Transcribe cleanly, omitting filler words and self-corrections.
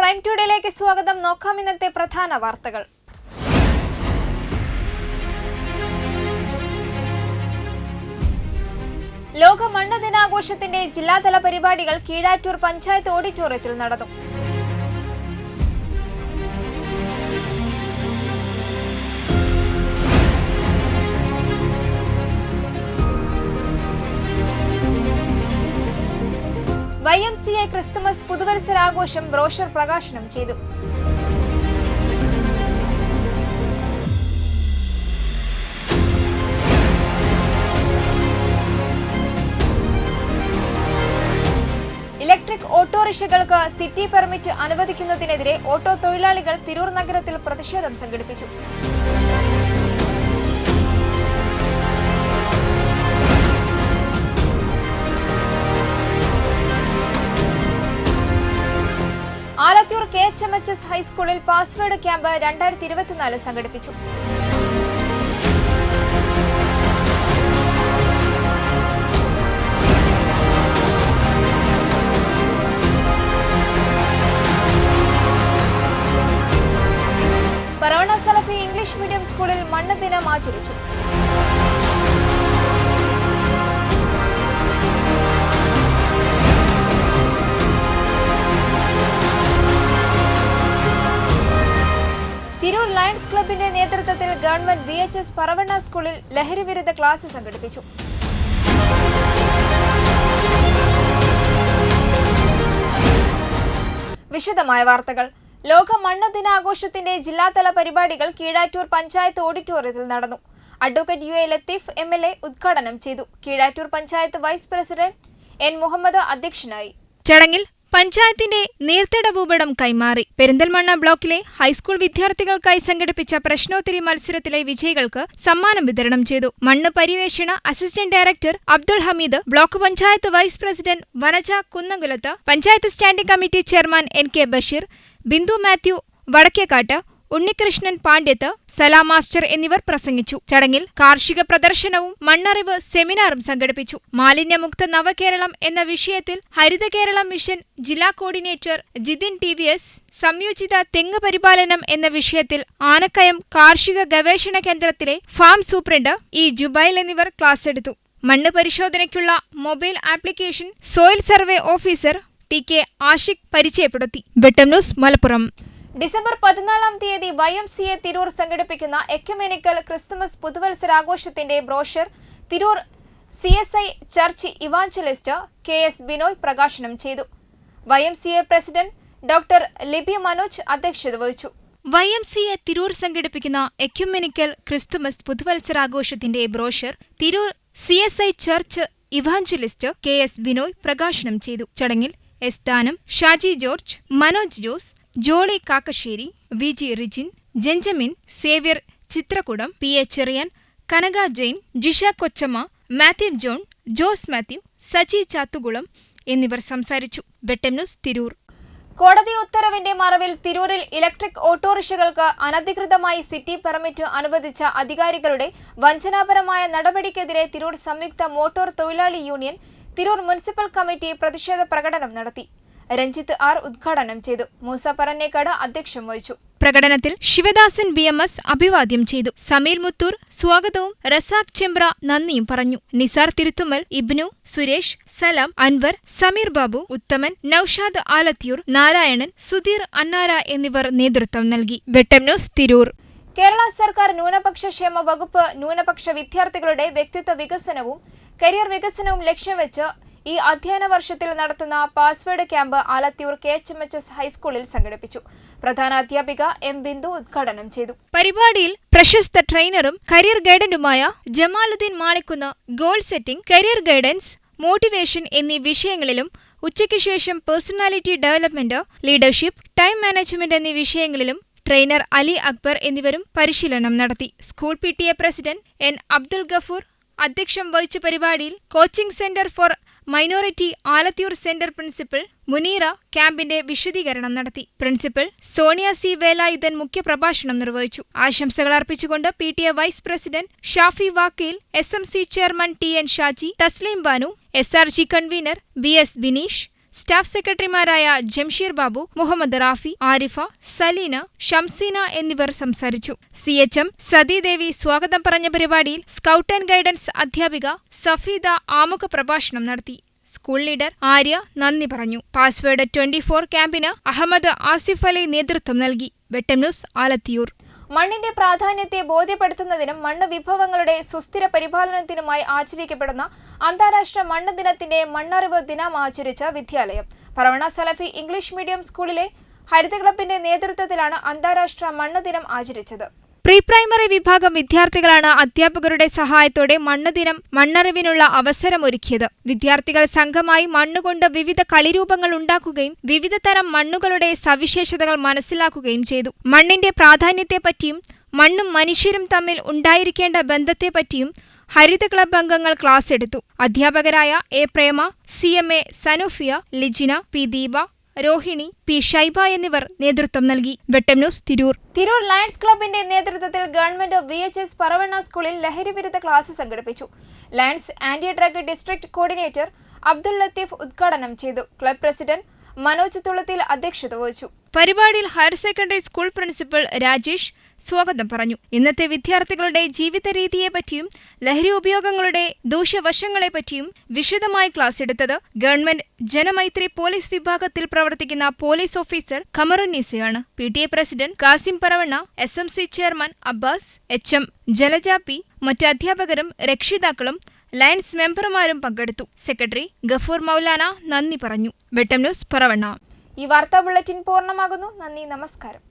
Prime ടുഡേയിലേക്ക് സ്വാഗതം. നോക്കാം ഇന്നത്തെ പ്രധാന വാർത്തകൾ. ലോക മണ്ണ് ദിനാഘോഷത്തിന്റെ ജില്ലാതല പരിപാടികൾ കീഴാറ്റൂർ പഞ്ചായത്ത് ഓഡിറ്റോറിയത്തിൽ നടന്നു. YMCA ക്രിസ്തുമസ് പുതുവത്സരാഘോഷം ബ്രോഷർ പ്രകാശനം ചെയ്തു. ഇലക്ട്രിക് ഓട്ടോറിക്ഷകൾക്ക് സിറ്റി പെർമിറ്റ് അനുവദിക്കുന്നതിനെതിരെ ഓട്ടോ തൊഴിലാളികൾ തിരൂർ നഗരത്തിൽ പ്രതിഷേധം സംഘടിപ്പിച്ചു. ആലത്തൂർ KHMHS ഹൈസ്കൂളിൽ പാസ്വേഡ് ക്യാമ്പ് 2024 സംഘടിപ്പിച്ചു. പറവണ്ണ സലഫി ഇംഗ്ലീഷ് മീഡിയം സ്കൂളിൽ മണ്ണ് ദിനം ആചരിച്ചു. തിരൂർ ലയൺസ് ക്ലബിന്റെ നേതൃത്വത്തിൽ ഗവൺമെന്റ് VHS പറവണ്ണ സ്കൂളിൽ ലഹരിവിരുദ്ധ ക്ലാസ് സംഘടിപ്പിച്ചു. വിശദമായ വാർത്തകൾ. ലോക മണ്ണ് ദിനാഘോഷത്തിന്റെ ജില്ലാതല പരിപാടികൾ കീഴാറ്റൂർ പഞ്ചായത്ത് ഓഡിറ്റോറിയത്തിൽ നടന്നു. അഡ്വക്കേറ്റ് UA ലത്തീഫ് MLA ഉദ്ഘാടനം ചെയ്തു. Keezhattoor panchayat vice president N Muhammad അധ്യക്ഷനായി. ചടങ്ങിൽ പഞ്ചായത്തിന്റെ നീർത്തട ഭൂപടം കൈമാറി. പെരിന്തൽമണ്ണ ബ്ലോക്കിലെ ഹൈസ്കൂൾ വിദ്യാർത്ഥികൾക്കായി സംഘടിപ്പിച്ച പ്രശ്നോത്തരി മത്സരത്തിലെ വിജയികൾക്ക് സമ്മാനം വിതരണം ചെയ്തു. മണ്ണ് പര്യവേഷണ assistant director Abdul Hameed, block panchayat vice president Vanaja Kunnamkulath, panchayat standing committee chairman NK Basheer, Bindu Mathew Vadakkekkatt, Unnikrishnan Pandyath, Salam master എന്നിവർ പ്രസംഗിച്ചു. ചടങ്ങിൽ കാർഷിക പ്രദർശനവും മണ്ണറിവ് സെമിനാറും സംഘടിപ്പിച്ചു. മാലിന്യമുക്ത നവകേരളം എന്ന വിഷയത്തിൽ ഹരിത കേരളം മിഷൻ ജില്ലാ കോർഡിനേറ്റർ ജിതിൻ TVS, സംയോജിത തെങ്ങ് പരിപാലനം എന്ന വിഷയത്തിൽ ആനക്കയം കാർഷിക ഗവേഷണ കേന്ദ്രത്തിലെ ഫാം സൂപ്രണ്ട് E ജുബൈൽ എന്നിവർ ക്ലാസ് എടുത്തു. മണ്ണ് പരിശോധനയ്ക്കുള്ള mobile application soil survey officer TK Ashiq പരിചയപ്പെടുത്തി. വെട്ടം ന്യൂസ്, മലപ്പുറം. ഡിസംബർ 14-ാം തീയതി YMCA തിരൂർ സംഘടിപ്പിക്കുന്ന എക്യുമെനിക്കൽ ക്രിസ്തുമസ് പുതുവത്സരാഘോഷത്തിന്റെ brochure Tirur CSI church evangelist KS Binoy പ്രകാശനം ചെയ്തു. YMCA president doctor Libi Manoj അധ്യക്ഷത വഹിച്ചു. YMCA തിരൂർ സംഘടിപ്പിക്കുന്ന എക്യുമെനിക്കൽ ക്രിസ്തുമസ് പുതുവത്സരാഘോഷത്തിന്റെ brochure Tirur CSI church evangelist KS Binoy പ്രകാശനം ചെയ്തു. ചടങ്ങിൽ S Danam, Shaji George, Manoj Jose, Jolly Kakkassery, VG Rijin, ജെഞ്ചമിൻ, Xavier Chithrakudam, PA Cherian, Kanaka Jain, Jisha Kochamma, Mathew John, Jose Mathew, Saji Chathukulam എന്നിവർ സംസാരിച്ചു. വെട്ടം ന്യൂസ്, തിരൂർ. കോടതി ഉത്തരവിന്റെ മറവിൽ തിരൂരിൽ ഇലക്ട്രിക് ഓട്ടോറിക്ഷകൾക്ക് അനധികൃതമായി സിറ്റി പെർമിറ്റ് അനുവദിച്ച അധികാരികളുടെ വഞ്ചനാപരമായ നടപടിക്കെതിരെ തിരൂർ സംയുക്ത മോട്ടോർ തൊഴിലാളി യൂണിയൻ തിരൂർ മുനിസിപ്പൽ കമ്മിറ്റി പ്രതിഷേധ പ്രകടനം നടത്തി. രഞ്ജിത്ത് R ഉദ്ഘാടനം ചെയ്തു. മൂസ പറന്നേക്കാട് അധ്യക്ഷം വഹിച്ചു. പ്രകടനത്തിൽ ശിവദാസൻ BMS അഭിവാദ്യം ചെയ്തു. സമീൽ മുത്തൂർ സ്വാഗതവും റസാഖ് ചെമ്പ്ര നന്ദിയും പറഞ്ഞു. നിസാർ തിരുത്തുമ്മൽ, ഇബ്നു, സുരേഷ്, സലാം, അൻവർ, സമീർ ബാബു, ഉത്തമൻ, നൌഷാദ് ആലത്തിയൂർ, നാരായണൻ, സുധീർ അന്നാര എന്നിവർ നേതൃത്വം നൽകി. വെട്ടം ന്യൂസ്, തിരൂർ. കേരള സർക്കാർ ന്യൂനപക്ഷ ക്ഷേമ വകുപ്പ് ന്യൂനപക്ഷ വിദ്യാർത്ഥികളുടെ വ്യക്തിത്വ വികസനവും കരിയർ വികസനവും ലക്ഷ്യം വെച്ച് ഈ അധ്യയന വർഷത്തിൽ നടത്തുന്ന പാസ്വേഡ് ക്യാമ്പ് ആലത്തൂർ KHMHS ഹൈസ്കൂളിൽ സംഘടിപ്പിച്ചു. പ്രധാന അധ്യാപിക M ബിന്ദു ഉദ്ഘാടനം ചെയ്തു. പരിപാടിയിൽ പ്രശസ്ത ട്രെയിനറും കരിയർ ഗൈഡന്റുമായ Jamaluddin Malikkunnu goal setting, career guidance, motivation എന്നീ വിഷയങ്ങളിലും ഉച്ചയ്ക്ക് ശേഷം personality development, leadership, time management എന്നീ വിഷയങ്ങളിലും ട്രെയിനർ അലി അക്ബർ എന്നിവരും പരിശീലനം നടത്തി. School PTA president N Abdul Gafoor അധ്യക്ഷം വഹിച്ച പരിപാടിയിൽ coaching centre for minority Alathur centre principal Muneera ക്യാമ്പിന്റെ വിശദീകരണം നടത്തി. പ്രിൻസിപ്പൽ സോണിയ C വേലായുധൻ മുഖ്യപ്രഭാഷണം നിർവഹിച്ചു. ആശംസകൾ അർപ്പിച്ചുകൊണ്ട് PTA vice president Shafi Vakeel, SMC chairman TN Shaji, Thasleem Banu, SRG convener BS Bineesh, staff സെക്രട്ടറിമാരായ ജംഷീർ ബാബു, മുഹമ്മദ് റാഫി, ആരിഫ, സലീന, ഷംസീന എന്നിവർ സംസാരിച്ചു. CHM സതീദേവി സ്വാഗതം പറഞ്ഞ പരിപാടിയിൽ സ്കൗട്ട് ആൻഡ് ഗൈഡൻസ് അധ്യാപിക സഫീദ ആമുഖ പ്രഭാഷണം നടത്തി. സ്കൂൾ ലീഡർ ആര്യ നന്ദി പറഞ്ഞു. പാസ്വേഡ് 24 ക്യാമ്പിന് അഹമ്മദ് ആസിഫ് അലി നേതൃത്വം നൽകി. വെട്ടം ന്യൂസ്, ആലത്തിയൂർ. മണ്ണിന്റെ പ്രാധാന്യത്തെ ബോധ്യപ്പെടുത്തുന്നതിനും മണ്ണ് വിഭവങ്ങളുടെ സുസ്ഥിര പരിപാലനത്തിനുമായി ആചരിക്കപ്പെടുന്ന അന്താരാഷ്ട്ര മണ്ണ് ദിനത്തിന്റെ മണ്ണറിവ് ദിനം ആചരിച്ച വിദ്യാലയം. പറവണ സലഫി ഇംഗ്ലീഷ് മീഡിയം സ്കൂളിലെ ഹരിത ക്ലബിന്റെ നേതൃത്വത്തിലാണ് അന്താരാഷ്ട്ര മണ്ണ് ദിനം ആചരിച്ചത്. പ്രീ പ്രൈമറി വിഭാഗം വിദ്യാർത്ഥികളാണ് അധ്യാപകരുടെ സഹായത്തോടെ മണ്ണ് ദിനം മണ്ണറിവിനുള്ള അവസരമൊരുക്കിയത്. വിദ്യാർത്ഥികൾ സംഘമായി മണ്ണുകൊണ്ട് വിവിധ കളിരൂപങ്ങൾ ഉണ്ടാക്കുകയും വിവിധ തരം മണ്ണുകളുടെ സവിശേഷതകൾ മനസ്സിലാക്കുകയും ചെയ്തു. മണ്ണിന്റെ പ്രാധാന്യത്തെപ്പറ്റിയും മണ്ണും മനുഷ്യരും തമ്മിൽ ഉണ്ടായിരിക്കേണ്ട ബന്ധത്തെപ്പറ്റിയും ഹരിത ക്ലബ് അംഗങ്ങൾ ക്ലാസ് എടുത്തു. അധ്യാപകരായ A Prema, CMA Sanufiya, Lijina, P Deepa, Rohini, P Shaiba എന്നിവർ നേതൃത്വം നൽകി. വെട്ടം ന്യൂസ്, തിരൂർ. തിരൂർ ലയൺസ് ക്ലബിന്റെ നേതൃത്വത്തിൽ ഗവൺമെന്റ് VHS പറവണ്ണ സ്കൂളിൽ ലഹരിവിരുദ്ധ ക്ലാസ് സംഘടിപ്പിച്ചു. Lions anti drug district coordinator Abdul Latheef ഉദ്ഘാടനം ചെയ്തു. ക്ലബ് പ്രസിഡന്റ് മനോജ് തുളത്തിൽ അധ്യക്ഷത വഹിച്ചു. പരിപാടിയിൽ higher secondary school principal Rajesh സ്വാഗതം പറഞ്ഞു. ഇന്നത്തെ വിദ്യാർത്ഥികളുടെ ജീവിത രീതിയെപ്പറ്റിയും ലഹരി ഉപയോഗങ്ങളുടെ ദൂഷ്യവശങ്ങളെപ്പറ്റിയും വിശദമായി ക്ലാസ് എടുത്തത് ഗവൺമെന്റ് ജനമൈത്രി പോലീസ് വിഭാഗത്തിൽ പ്രവർത്തിക്കുന്ന പോലീസ് ഓഫീസർ ഖമറുന്നീസയാണ്. PTA president Kasim Paravanna, SMC chairman Abbas, HM Jalaja P, മറ്റ് അധ്യാപകരും രക്ഷിതാക്കളും ലയൺസ് മെമ്പർമാരും പങ്കെടുത്തു. സെക്രട്ടറി ഗഫൂർ മൗലാന നന്ദി പറഞ്ഞു. വെട്ടം ന്യൂസ്, പറവണ്ണ. ഈ വാർത്താ ബുള്ളറ്റിൻ പൂർണ്ണമാകുന്നു. നന്ദി, നമസ്കാരം.